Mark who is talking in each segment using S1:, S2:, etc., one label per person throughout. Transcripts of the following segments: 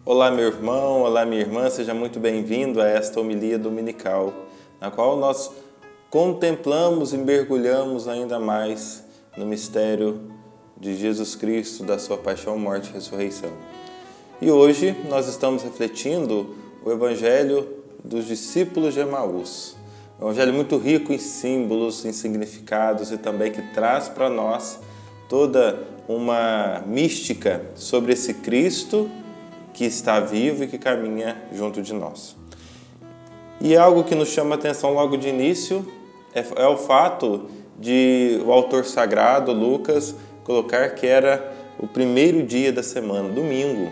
S1: Olá, meu irmão, olá, minha irmã, seja muito bem-vindo a esta homilia dominical, na qual nós contemplamos e mergulhamos ainda mais no mistério de Jesus Cristo, da sua paixão, morte e ressurreição. E hoje nós estamos refletindo o Evangelho dos discípulos de Emaús. Um Evangelho muito rico em símbolos, em significados e também que traz para nós toda uma mística sobre esse Cristo que está vivo e que caminha junto de nós. E algo que nos chama a atenção logo de início é o fato de o autor sagrado, Lucas, colocar que era o primeiro dia da semana, domingo.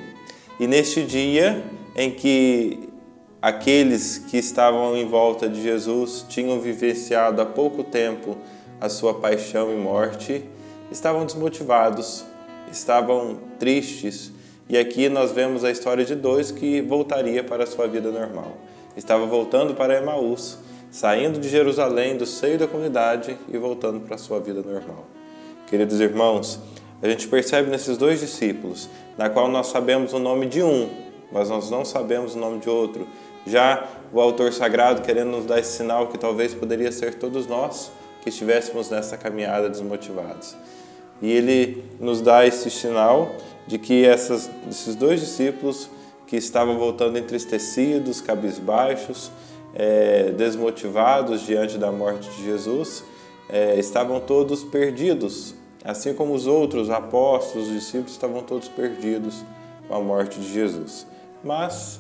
S1: E neste dia em que aqueles que estavam em volta de Jesus tinham vivenciado há pouco tempo a sua paixão e morte, estavam desmotivados, estavam tristes. E aqui nós vemos a história de dois que voltaria para a sua vida normal. Estava voltando para Emaús, saindo de Jerusalém, do seio da comunidade e voltando para a sua vida normal. Queridos irmãos, a gente percebe nesses dois discípulos, na qual nós sabemos o nome de um, mas nós não sabemos o nome de outro. Já o autor sagrado querendo nos dar esse sinal que talvez poderia ser todos nós que estivéssemos nessa caminhada desmotivados. E ele nos dá esse sinal de que esses dois discípulos que estavam voltando entristecidos, cabisbaixos, desmotivados diante da morte de Jesus, estavam todos perdidos, assim como os outros apóstolos, os discípulos estavam todos perdidos com a morte de Jesus. Mas,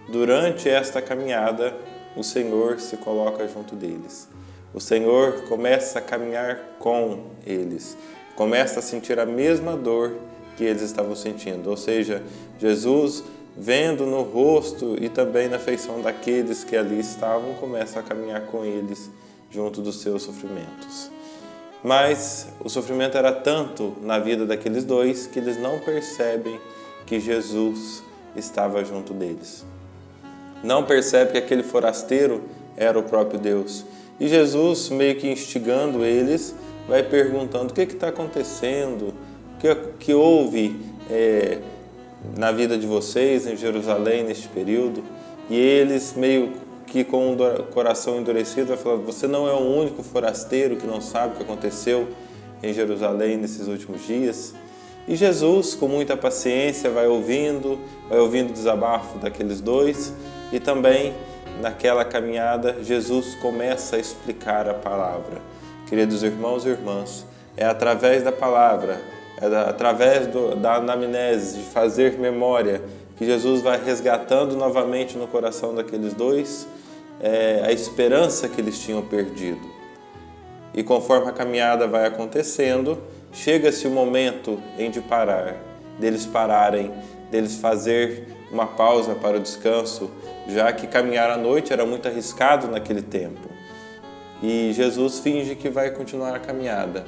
S1: durante esta caminhada, o Senhor se coloca junto deles. O Senhor começa a caminhar com eles, começa a sentir a mesma dor que eles estavam sentindo, ou seja, Jesus, vendo no rosto e também na feição daqueles que ali estavam, começa a caminhar com eles junto dos seus sofrimentos. Mas o sofrimento era tanto na vida daqueles dois que eles não percebem que Jesus estava junto deles. Não percebem que aquele forasteiro era o próprio Deus. E Jesus, meio que instigando eles, vai perguntando: o que está acontecendo? O que houve na vida de vocês em Jerusalém neste período? E eles, meio que com o coração endurecido, vai falar: você não é o único forasteiro que não sabe o que aconteceu em Jerusalém nesses últimos dias. E Jesus, com muita paciência, vai ouvindo o desabafo daqueles dois, e também naquela caminhada Jesus começa a explicar a palavra. Queridos irmãos e irmãs, é através da palavra, através da anamnese, de fazer memória, que Jesus vai resgatando novamente no coração daqueles dois a esperança que eles tinham perdido. E conforme a caminhada vai acontecendo, chega-se o momento de parar, deles pararem, deles fazer uma pausa para o descanso, já que caminhar à noite era muito arriscado naquele tempo. E Jesus finge que vai continuar a caminhada.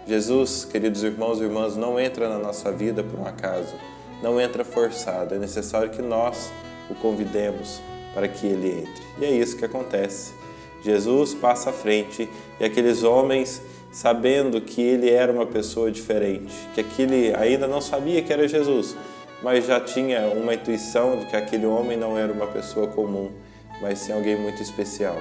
S1: Jesus, queridos irmãos e irmãs, não entra na nossa vida por um acaso, não entra forçado, é necessário que nós o convidemos para que ele entre. E é isso que acontece. Jesus passa à frente e aqueles homens, sabendo que ele era uma pessoa diferente, que aquele ainda não sabia que era Jesus, mas já tinha uma intuição de que aquele homem não era uma pessoa comum, mas sim alguém muito especial.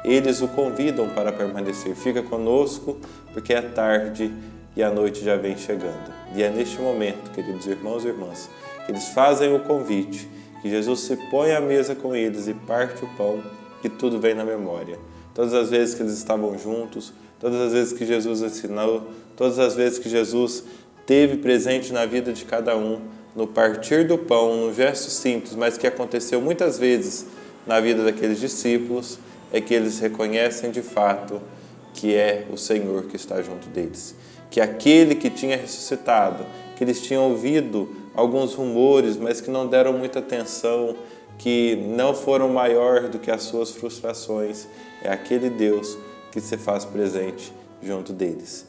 S1: Eles o convidam para permanecer. Fica conosco, porque é tarde e a noite já vem chegando. E é neste momento, queridos irmãos e irmãs, que eles fazem o convite, que Jesus se põe à mesa com eles e parte o pão, que tudo vem na memória. Todas as vezes que eles estavam juntos, todas as vezes que Jesus ensinou, todas as vezes que Jesus teve presente na vida de cada um, no partir do pão, no gesto simples, mas que aconteceu muitas vezes na vida daqueles discípulos, é que eles reconhecem de fato que é o Senhor que está junto deles. Que aquele que tinha ressuscitado, que eles tinham ouvido alguns rumores, mas que não deram muita atenção, que não foram maior do que as suas frustrações, é aquele Deus que se faz presente junto deles.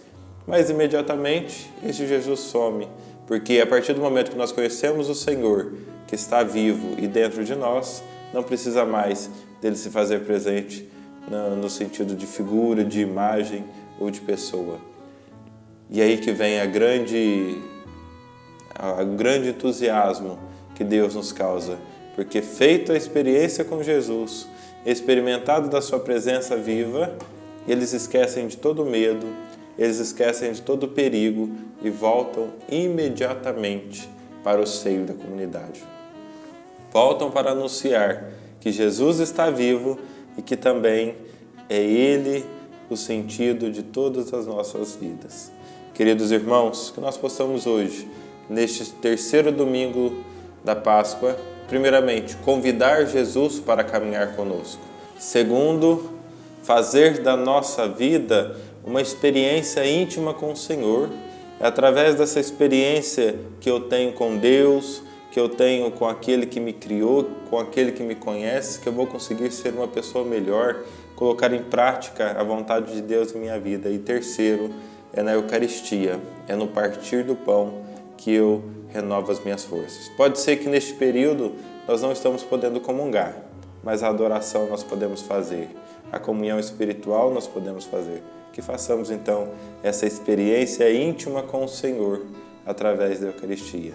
S1: Mas imediatamente este Jesus some, porque a partir do momento que nós conhecemos o Senhor, que está vivo e dentro de nós, não precisa mais dele se fazer presente no sentido de figura, de imagem ou de pessoa. E aí que vem o grande entusiasmo que Deus nos causa, porque feita a experiência com Jesus, experimentado da sua presença viva, eles esquecem de todo medo, eles esquecem de todo perigo e voltam imediatamente para o seio da comunidade. Voltam para anunciar que Jesus está vivo e que também é Ele o sentido de todas as nossas vidas. Queridos irmãos, que nós possamos hoje, neste terceiro domingo da Páscoa, primeiramente, convidar Jesus para caminhar conosco. Segundo, fazer da nossa vida uma experiência íntima com o Senhor. É através dessa experiência que eu tenho com Deus, que eu tenho com aquele que me criou, com aquele que me conhece, que eu vou conseguir ser uma pessoa melhor, colocar em prática a vontade de Deus em minha vida. E terceiro, é na Eucaristia, é no partir do pão que eu renovo as minhas forças. Pode ser que neste período nós não estamos podendo comungar, mas a adoração nós podemos fazer, a comunhão espiritual nós podemos fazer. Que façamos então essa experiência íntima com o Senhor através da Eucaristia.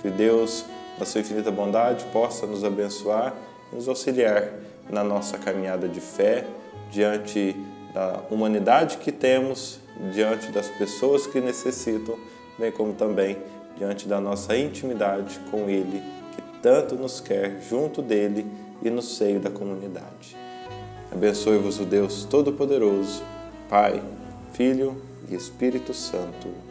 S1: Que Deus, na sua infinita bondade, possa nos abençoar e nos auxiliar na nossa caminhada de fé, diante da humanidade que temos, diante das pessoas que necessitam, bem como também diante da nossa intimidade com Ele, que tanto nos quer junto dEle e no seio da comunidade. Abençoe-vos o Deus Todo-Poderoso, Pai, Filho e Espírito Santo.